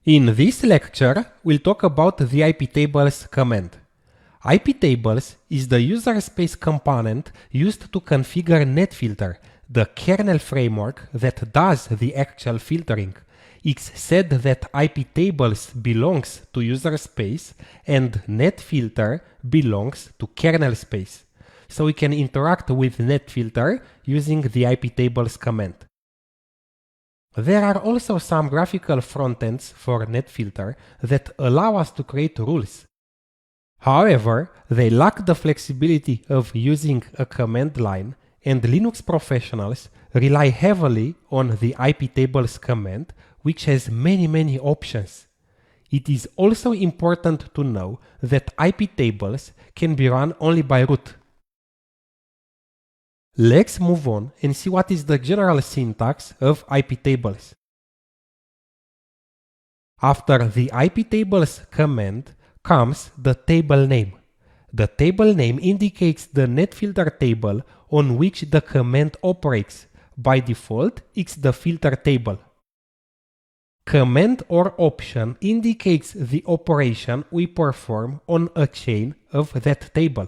In this lecture, we'll talk about the Iptables command. Iptables is the user space component used to configure NetFilter, the kernel framework that does the actual filtering. It's said that Iptables belongs to user space and NetFilter belongs to kernel space. So we can interact with NetFilter using the Iptables command. There are also some graphical frontends for NetFilter that allow us to create rules. However, they lack the flexibility of using a command line, and Linux professionals rely heavily on the Iptables command, which has many options. It is also important to know that Iptables can be run only by root. Let's move on and see what is the general syntax of Iptables. After the Iptables command comes the table name. The table name indicates the NetFilter table on which the command operates. By default, it's the filter table. Command or option indicates the operation we perform on a chain of that table.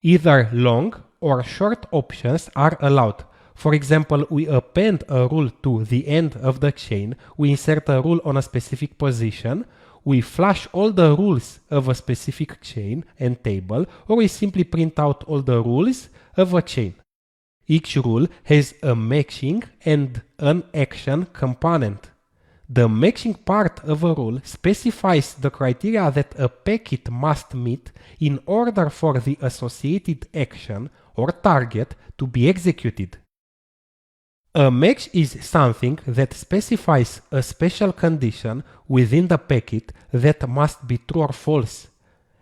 Either long or short options are allowed. For example, we append a rule to the end of the chain, we insert a rule on a specific position, we flush all the rules of a specific chain and table, or we simply print out all the rules of a chain. Each rule has a matching and an action component. The matching part of a rule specifies the criteria that a packet must meet in order for the associated action or target to be executed. A match is something that specifies a special condition within the packet that must be true or false,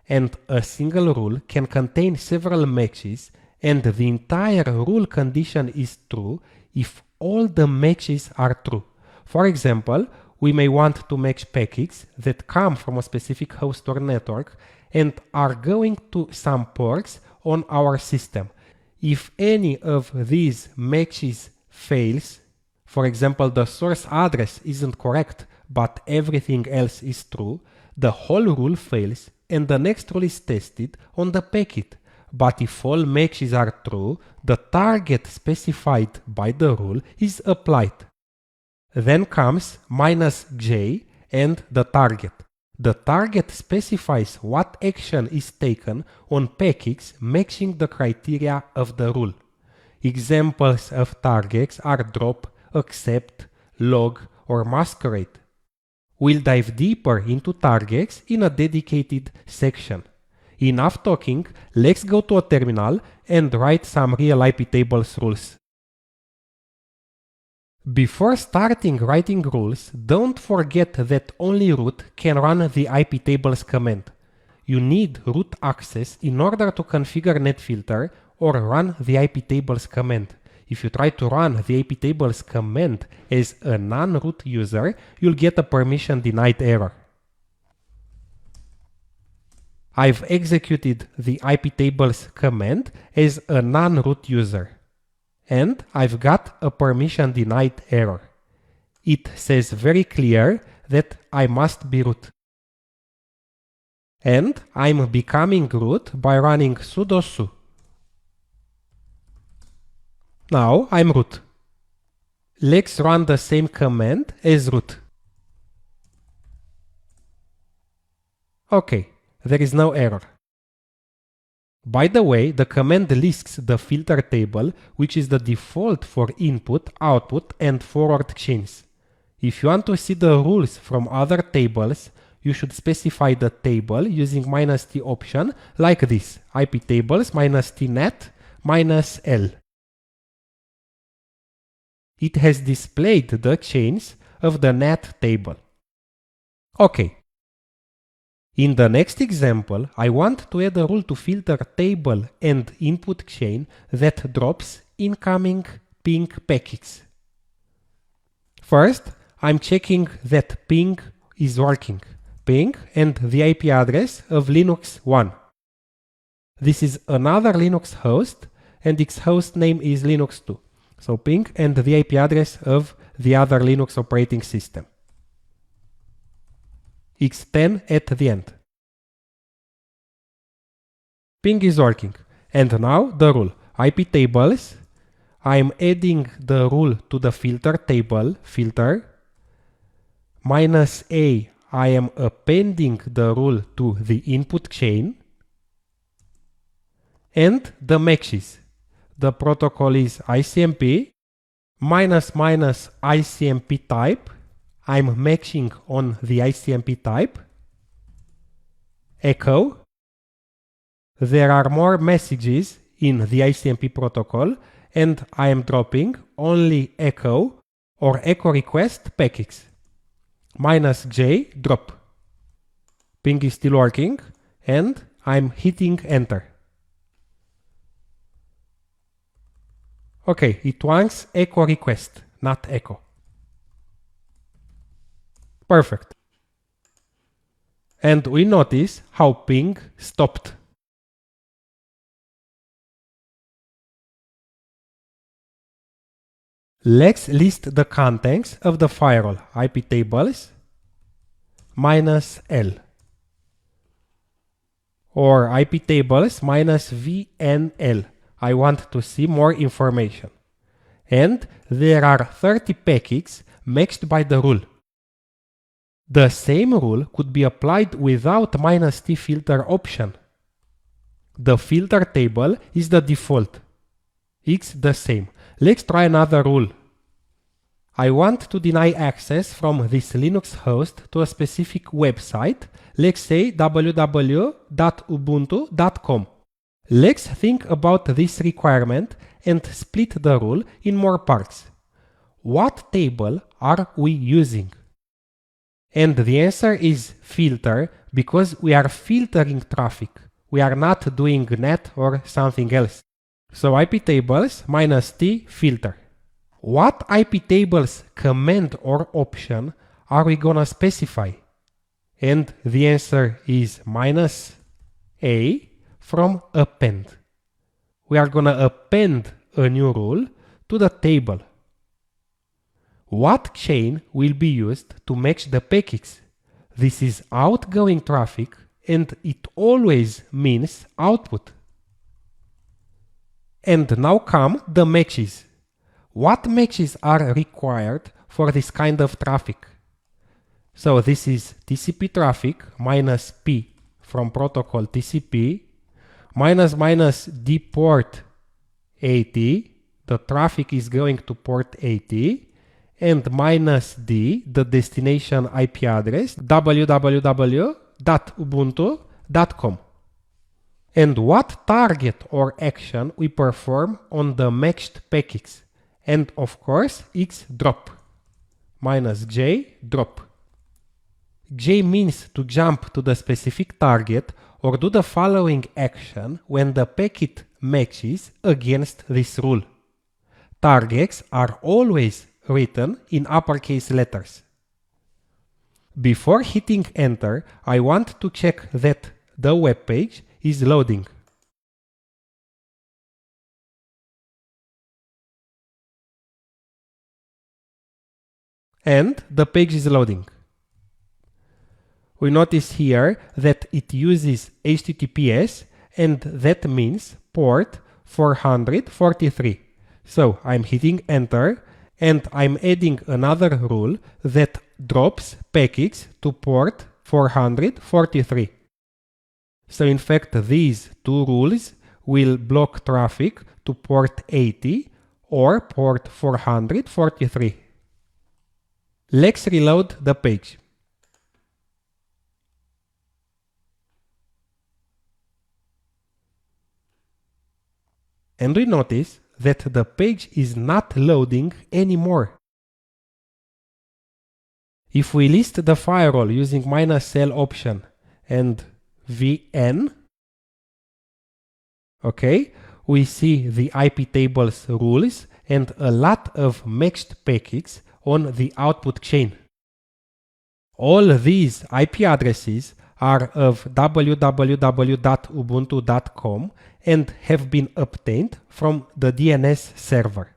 and a single rule can contain several matches, and the entire rule condition is true if all the matches are true. For example, we may want to match packets that come from a specific host or network and are going to some ports on our system. If any of these matches fails, for example, the source address isn't correct, but everything else is true, the whole rule fails and the next rule is tested on the packet. But if all matches are true, the target specified by the rule is applied. Then comes -j and the target. The target specifies what action is taken on packets matching the criteria of the rule. Examples of targets are drop, accept, log, or masquerade. We'll dive deeper into targets in a dedicated section. Enough talking, let's go to a terminal and write some real Iptables rules. Before starting writing rules, don't forget that only root can run the Iptables command. You need root access in order to configure NetFilter or run the Iptables command. If you try to run the Iptables command as a non-root user, you'll get a permission denied error. I've executed the Iptables command as a non-root user. And I've got a permission denied error. It says very clear that I must be root. And I'm becoming root by running sudo su. Now I'm root. Let's run the same command as root. Okay, there is no error. By the way, the command lists the filter table, which is the default for input, output, and forward chains. If you want to see the rules from other tables, you should specify the table using -t option like this, Iptables -tnet -l. It has displayed the chains of the net table. Okay. In the next example, I want to add a rule to filter table and input chain that drops incoming ping packets. First, I'm checking that ping is working. Ping and the IP address of Linux 1. This is another Linux host and its host name is Linux 2. So ping and the IP address of the other Linux operating system. x10 at the end. Ping is working. And now the rule. Iptables. I'm adding the rule to the filter table, filter. -a, I am appending the rule to the input chain. And the matches. The protocol is ICMP, --ICMP type. I'm matching on the ICMP type. Echo. There are more messages in the ICMP protocol, and I am dropping only echo or echo request packets. -J drop. Ping is still working, and I'm hitting enter. Okay, it wants echo request, not echo. Perfect. And we notice how ping stopped. Let's list the contents of the firewall. Iptables -L or Iptables -VNL. I want to see more information. And there are 30 packets matched by the rule. The same rule could be applied without -T filter option. The filter table is the default. It's the same. Let's try another rule. I want to deny access from this Linux host to a specific website, let's say www.ubuntu.com. Let's think about this requirement and split the rule in more parts. What table are we using? And the answer is filter, because we are filtering traffic. We are not doing net or something else. So iptables -T filter. What iptables command or option are we gonna specify? And the answer is -A from append. We are gonna append a new rule to the table. What chain will be used to match the packets? This is outgoing traffic, and it always means output. And now come the matches. What matches are required for this kind of traffic? So this is TCP traffic -P from protocol TCP --D port 80. The traffic is going to port 80, and -D, the destination IP address, www.ubuntu.com. And what target or action we perform on the matched packets? And of course, it's drop. -J drop. J means to jump to the specific target or do the following action when the packet matches against this rule. Targets are always written in uppercase letters. Before hitting enter, I want to check that the web page is loading. And the page is loading. We notice here that it uses HTTPS, and that means port 443. So I'm hitting enter, and I'm adding another rule that drops packets to port 443. So in fact, these two rules will block traffic to port 80 or port 443. Let's reload the page. And we notice that the page is not loading anymore. If we list the firewall using -L option and VN, okay, we see the iptables rules and a lot of matched packets on the output chain. All these IP addresses are of www.ubuntu.com and have been obtained from the DNS server.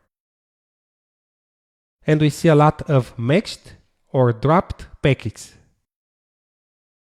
And we see a lot of matched or dropped packets.